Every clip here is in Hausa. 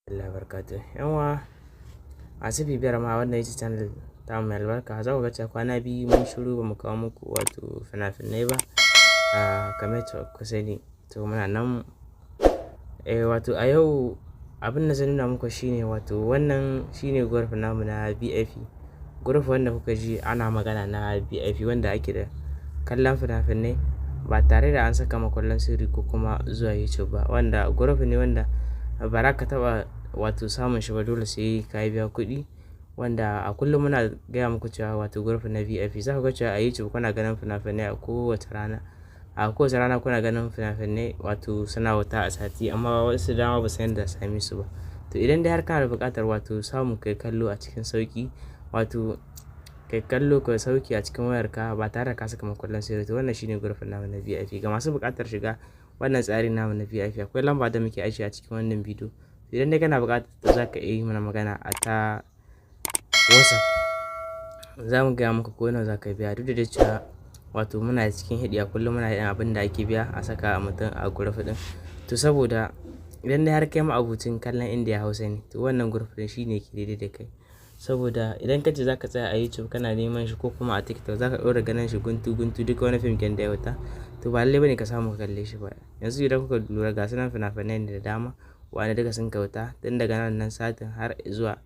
Allah barkatu. Yanwa masu bibiyar ma wannan YouTube channel ta mai albarka za ku ga cewa kwana biyu mun shiru ba mu kawo muku wato fina-finai ba kamar yadda ku sani. To muna nan wato a yau abin da zan nuna muku shine wato wannan shine group namu na BFE. Group wanda kuka ji ana magana na BFE wanda ake da kallon fina-finai ba tare da an saka makullan sirri ko kuma zuwa YouTube ba, wanda group ne wanda ba za ka taɓa wato samun shi ba, dole sai ka biya kuɗi. Wanda a kullum muna gaya muku cewa wato group na BFE za ku ga cewa a YouTube kuna ganin fina-finai a kowace rana kuna ganin fina-finai wato suna wuta a sati, amma wasu dama ba su yanda same su ba. To idan dai har kana da buƙatar wato samu kai kallo a cikin sauƙi, wato kai kallo ka sauki a cikin wayarka ba tare da ka saka makullan sirri, to wannan shine group namu na BFE. Ga masu buƙatar shiga wannan tsarin namu na BFE akwai lamba da muke ajiye a cikin wannan bidiyo. Idan dai kana buƙatar to za ka iya yi mana magana a ta WhatsApp, za mu gaya maka ko nawa za ka biya. Duk da cewa wato muna cikin hidi a kullum muna yin abin da ake biya a saka a mutum a group din. To saboda idan dai har kai ma abucin kallon Indiya Hausa ne, to wannan group din shine ke daidai da kai. Saboda idan ka ce za ka tsaya a YouTube kana neman shi ko kuma a TikTok za ka ɗora ganin shi guntu duka wani fim da ya wuta, to ba lallai bane ka samu ka kalle shi ba. Yanzu idan kuka lura ga sunan fina-finai da dama wanda duka sun kauta tun daga nan satin har zuwa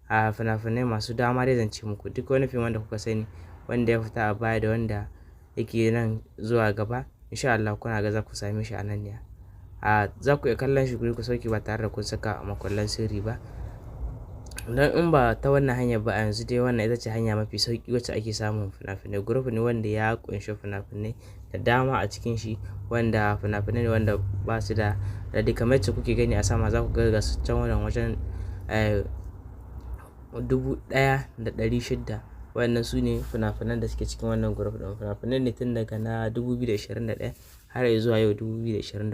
a fina-finai masu dama dai zance muku. Duk wani fim wanda kuka sani wanda ya fita a baya da wanda yake nan zuwa gaba, insha Allah kuna ga za ku same shi a nan ne. Za ku iya kallon shi ku sauki ba tare da kun saka makullan sirri ba. Dan in ba ta wannan hanyar ba, a yanzu dai wannan ita ce hanya mafi sauki wacce ake samun fina-finai. Group ne wanda ya kunshi fina-finai da dama a cikin shi, wanda fina-finai ne wanda ba su da radi kamar yadda kuke gani a sama. Za ku ga su can wajen 1,600. Wannan su ne fina-finan da suke cikin wannan group ɗin. Fina-finai ne tun daga na 2021 har zuwa yau 2024.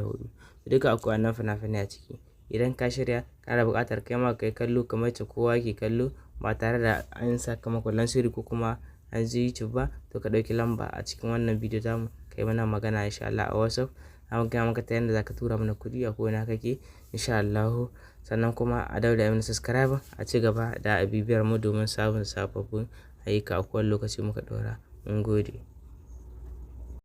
Duka akwai wannan fina-finai a ciki. Idan ka shirya kana buƙatar kai ma kai kallo kamar yadda kowa ke kallo ba tare da an saka makullan sirri ko kuma an je YouTube ba, to ka ɗauki lamba a cikin wannan bidiyo zamu kai mana magana insha Allah a WhatsApp. Za mu gaya maka ta yanda za ka tura mana kuɗi a kowane kake insha Allah. Sannan kuma a daura da subscribe a ci gaba da bibiyar mu domin samun sababbin ayyuka a kowane lokaci muka ɗora. Mun gode.